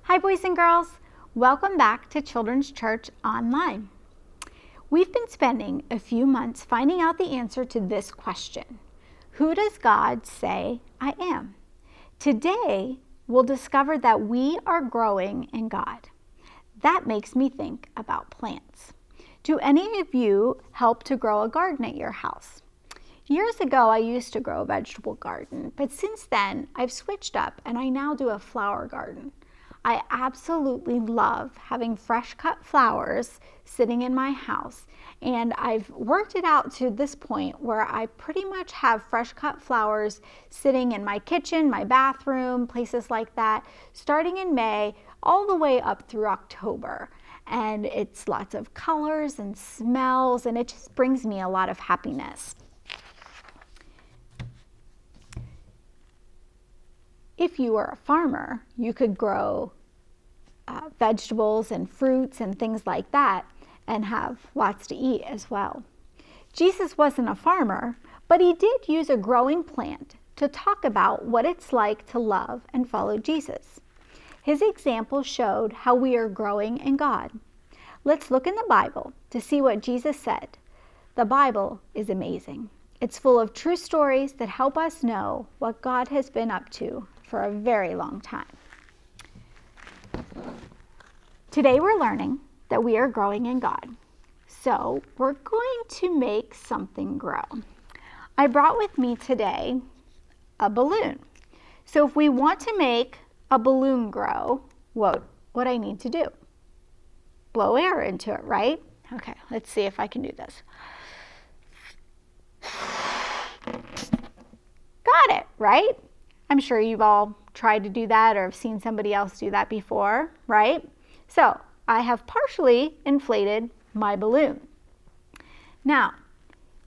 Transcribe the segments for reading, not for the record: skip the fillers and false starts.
Hi, boys and girls. Welcome back to Children's Church Online. We've been spending a few months finding out the answer to this question. Who does God say I am? Today, we'll discover that we are growing in God. That makes me think about plants. Do any of you help to grow a garden at your house? Years ago, I used to grow a vegetable garden, but since then, I've switched up and I now do a flower garden. I absolutely love having fresh cut flowers sitting in my house, and I've worked it out to this point where I pretty much have fresh cut flowers sitting in my kitchen, my bathroom, places like that, starting in May all the way up through October. And it's lots of colors and smells, and it just brings me a lot of happiness. If you were a farmer, you could grow vegetables and fruits and things like that and have lots to eat as well. Jesus wasn't a farmer, but he did use a growing plant to talk about what it's like to love and follow Jesus. His example showed how we are growing in God. Let's look in the Bible to see what Jesus said. The Bible is amazing. It's full of true stories that help us know what God has been up to for a very long time. Today we're learning that we are growing in God. So we're going to make something grow. I brought with me today a balloon. So if we want to make a balloon grow, what would I need to do? Blow air into it, right? Okay, let's see if I can do this. Got it, right? I'm sure you've all tried to do that or have seen somebody else do that before, right? So I have partially inflated my balloon. Now,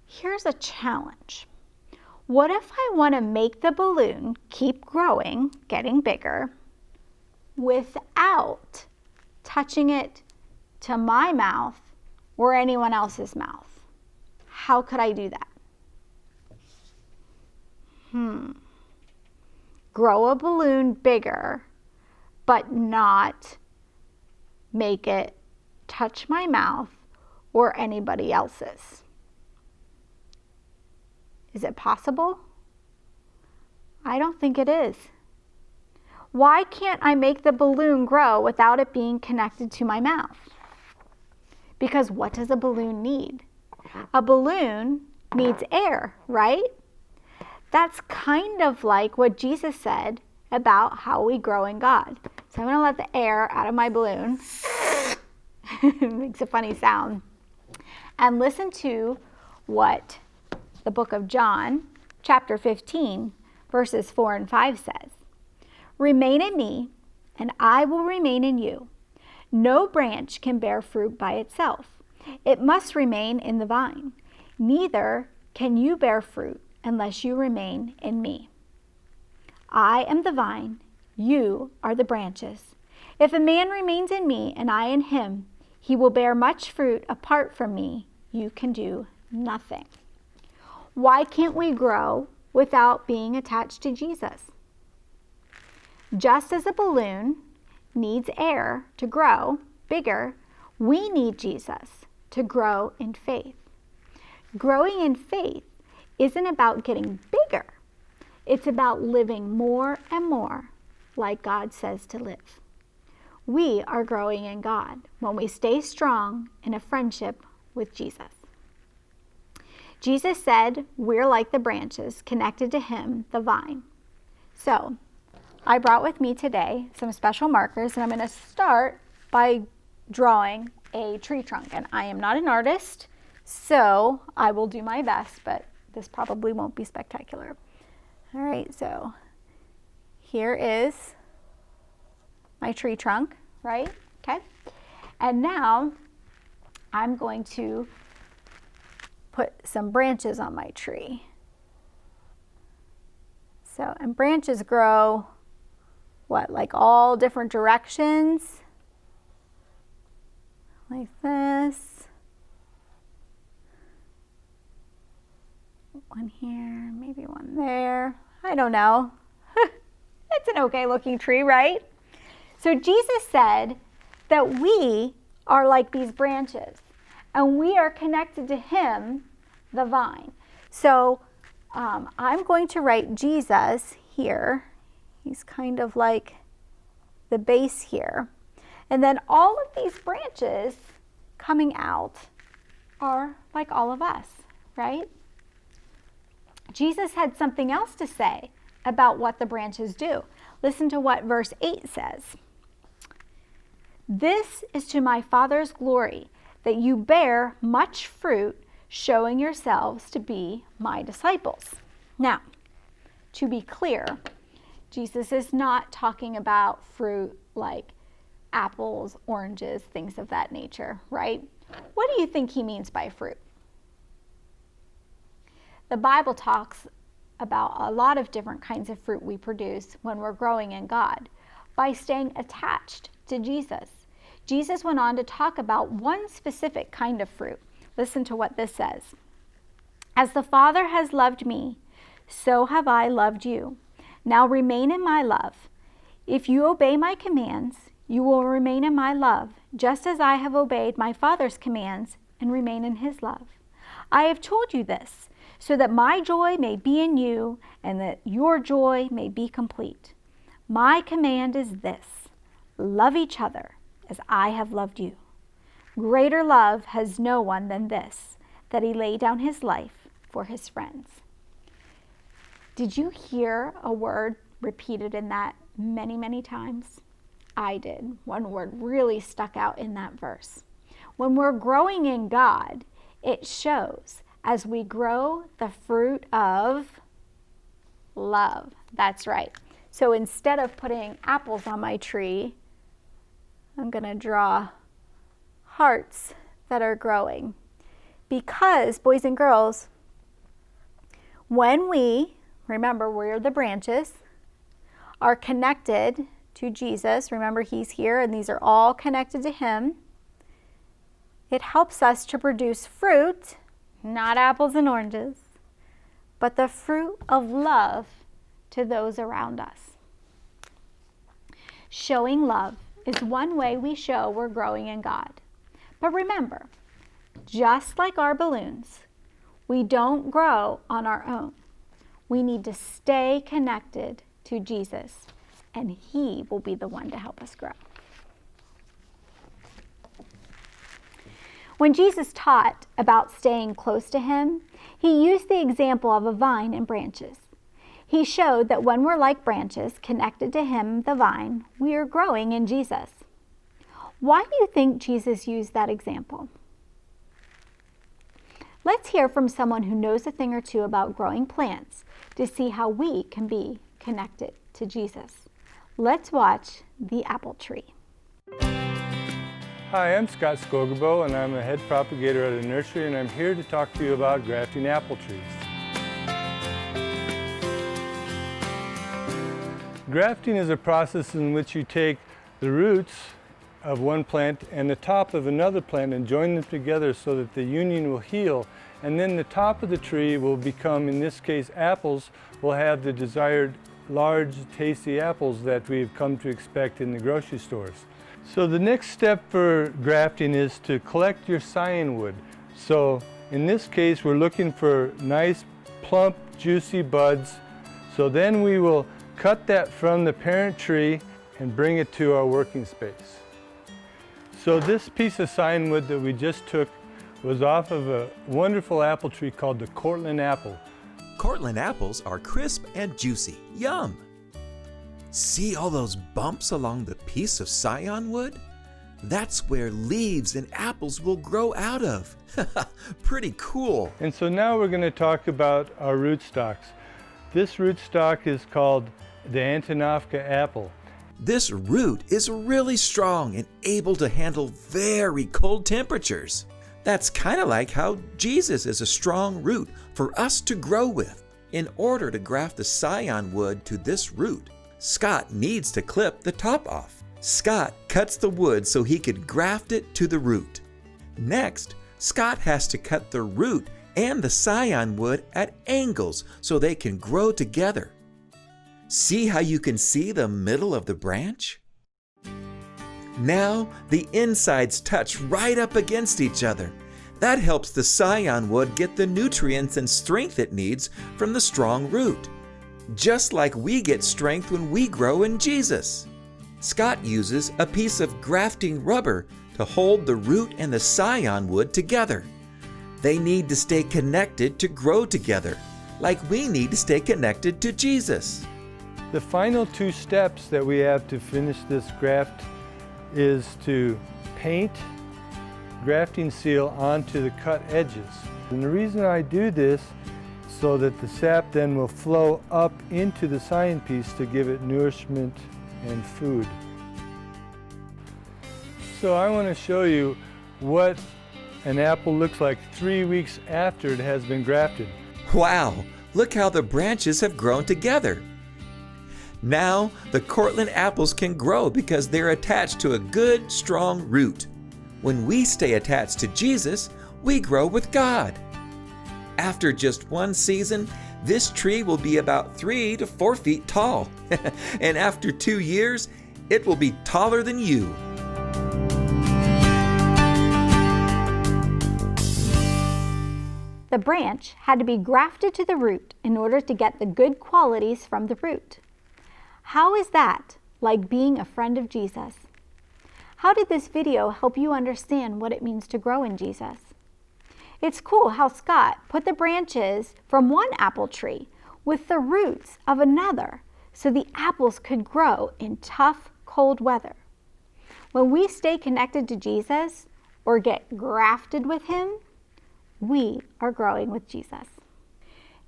here's a challenge. What if I want to make the balloon keep growing, getting bigger, without touching it to my mouth or anyone else's mouth? How could I do that? Grow a balloon bigger, but not make it touch my mouth or anybody else's. Is it possible? I don't think it is. Why can't I make the balloon grow without it being connected to my mouth? Because what does a balloon need? A balloon needs air, right? That's kind of like what Jesus said about how we grow in God. So I'm going to let the air out of my balloon. It makes a funny sound. And listen to what the book of John, chapter 15, verses 4 and 5 says. Remain in me, and I will remain in you. No branch can bear fruit by itself. It must remain in the vine. Neither can you bear fruit unless you remain in me. I am the vine, you are the branches. If a man remains in me and I in him, he will bear much fruit. Apart from me, you can do nothing. Why can't we grow without being attached to Jesus? Just as a balloon needs air to grow bigger, we need Jesus to grow in faith. Growing in faith isn't about getting bigger. It's about living more and more like God says to live. We are growing in God when we stay strong in a friendship with Jesus. Jesus said we're like the branches connected to him, the vine. So I brought with me today some special markers, and I'm going to start by drawing a tree trunk. And I am not an artist, so I will do my best, but this probably won't be spectacular. All right, so here is my tree trunk, right? Okay. And now I'm going to put some branches on my tree. So, and branches grow, like all different directions? Like this. One here, maybe one there. I don't know. It's an okay looking tree, right? So Jesus said that we are like these branches, and we are connected to him, the vine. So I'm going to write Jesus here. He's kind of like the base here. And then all of these branches coming out are like all of us, right? Jesus had something else to say about what the branches do. Listen to what verse 8 says. This is to my Father's glory, that you bear much fruit, showing yourselves to be my disciples. Now, to be clear, Jesus is not talking about fruit like apples, oranges, things of that nature, right? What do you think he means by fruit? The Bible talks about a lot of different kinds of fruit we produce when we're growing in God by staying attached to Jesus. Jesus went on to talk about one specific kind of fruit. Listen to what this says. As the Father has loved me, so have I loved you. Now remain in my love. If you obey my commands, you will remain in my love, just as I have obeyed my Father's commands and remain in his love. I have told you this, so that my joy may be in you and that your joy may be complete. My command is this: love each other as I have loved you. Greater love has no one than this, that he lay down his life for his friends. Did you hear a word repeated in that many, many times? I did. One word really stuck out in that verse. When we're growing in God, it shows as we grow the fruit of love. That's right. So instead of putting apples on my tree, I'm going to draw hearts that are growing. Because, boys and girls, when we, remember we're the branches, are connected to Jesus, remember he's here and these are all connected to him, it helps us to produce fruit, not apples and oranges, but the fruit of love to those around us. Showing love is one way we show we're growing in God. But remember, just like our balloons, we don't grow on our own. We need to stay connected to Jesus, and he will be the one to help us grow. When Jesus taught about staying close to him, he used the example of a vine and branches. He showed that when we're like branches connected to him, the vine, we are growing in Jesus. Why do you think Jesus used that example? Let's hear from someone who knows a thing or two about growing plants to see how we can be connected to Jesus. Let's watch the apple tree. Hi, I'm Scott Skogerbo, and I'm a head propagator at a nursery, and I'm here to talk to you about grafting apple trees. Grafting is a process in which you take the roots of one plant and the top of another plant and join them together so that the union will heal, and then the top of the tree will become, in this case, apples, will have the desired large, tasty apples that we've come to expect in the grocery stores. So the next step for grafting is to collect your scion wood. So in this case, we're looking for nice, plump, juicy buds. So then we will cut that from the parent tree and bring it to our working space. So this piece of scion wood that we just took was off of a wonderful apple tree called the Cortland apple. Cortland apples are crisp and juicy. Yum! See all those bumps along the piece of scion wood? That's where leaves and apples will grow out of. Pretty cool. And so now we're going to talk about our rootstocks. This rootstock is called the Antonovka apple. This root is really strong and able to handle very cold temperatures. That's kind of like how Jesus is a strong root for us to grow with. In order to graft the scion wood to this root, Scott needs to clip the top off. Scott cuts the wood so he could graft it to the root. Next, Scott has to cut the root and the scion wood at angles so they can grow together. See how you can see the middle of the branch? Now the insides touch right up against each other. That helps the scion wood get the nutrients and strength it needs from the strong root. Just like we get strength when we grow in Jesus. Scott uses a piece of grafting rubber to hold the root and the scion wood together. They need to stay connected to grow together, like we need to stay connected to Jesus. The final two steps that we have to finish this graft is to paint grafting seal onto the cut edges. And the reason I do this so that the sap then will flow up into the scion piece to give it nourishment and food. So I want to show you what an apple looks like 3 weeks after it has been grafted. Wow, look how the branches have grown together. Now the Cortland apples can grow because they're attached to a good, strong root. When we stay attached to Jesus, we grow with God. After just one season, this tree will be about 3 to 4 feet tall. And after 2 years, it will be taller than you. The branch had to be grafted to the root in order to get the good qualities from the root. How is that like being a friend of Jesus? How did this video help you understand what it means to grow in Jesus? It's cool how Scott put the branches from one apple tree with the roots of another so the apples could grow in tough, cold weather. When we stay connected to Jesus or get grafted with him, we are growing with Jesus.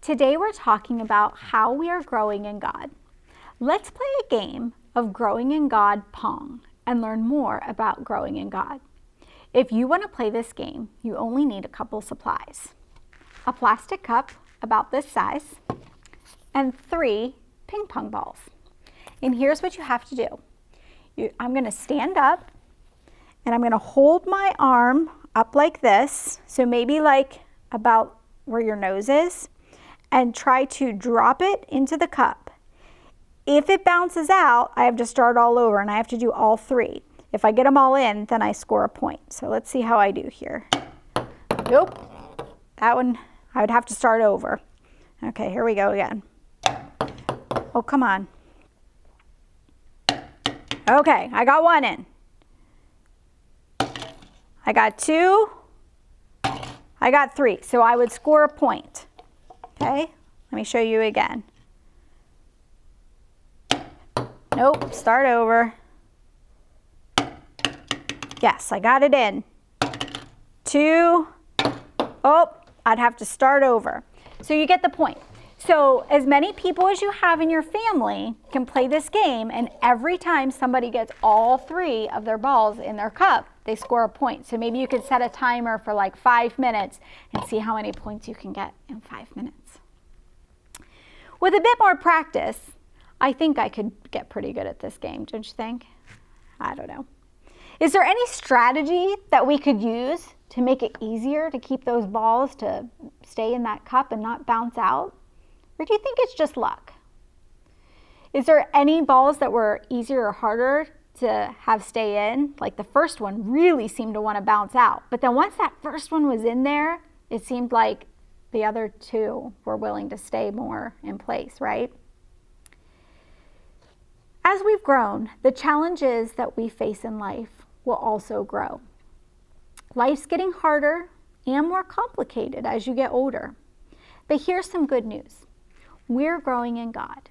Today we're talking about how we are growing in God. Let's play a game of Growing in God Pong and learn more about growing in God. If you want to play this game, you only need a couple supplies. A plastic cup about this size and 3 ping pong balls. And here's what you have to do. I'm going to stand up and I'm going to hold my arm up like this, so maybe like about where your nose is, and try to drop it into the cup. If it bounces out, I have to start all over and I have to do all 3. If I get them all in, then I score a point. So let's see how I do here. Nope, that one I would have to start over. Okay, here we go again. Oh, come on. Okay, I got 1 in. I got 2, I got 3, so I would score a point. Okay, let me show you again. Nope, start over. Yes, I got it in. 2, oh, I'd have to start over. So you get the point. So as many people as you have in your family can play this game, and every time somebody gets all 3 of their balls in their cup, they score a point. So maybe you could set a timer for like 5 minutes and see how many points you can get in 5 minutes. With a bit more practice, I think I could get pretty good at this game, don't you think? I don't know. Is there any strategy that we could use to make it easier to keep those balls to stay in that cup and not bounce out? Or do you think it's just luck? Is there any balls that were easier or harder to have stay in? Like the first one really seemed to want to bounce out. But then once that first one was in there, it seemed like the other 2 were willing to stay more in place, right? As we've grown, the challenges that we face in life will also grow. Life's getting harder and more complicated as you get older. But here's some good news. We're growing in God.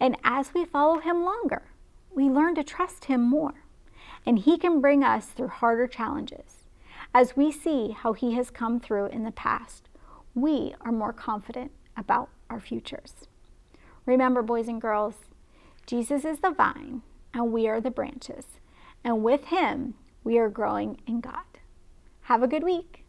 And as we follow him longer, we learn to trust him more. And he can bring us through harder challenges. As we see how he has come through in the past, we are more confident about our futures. Remember, boys and girls, Jesus is the vine and we are the branches. And with him, we are growing in God. Have a good week.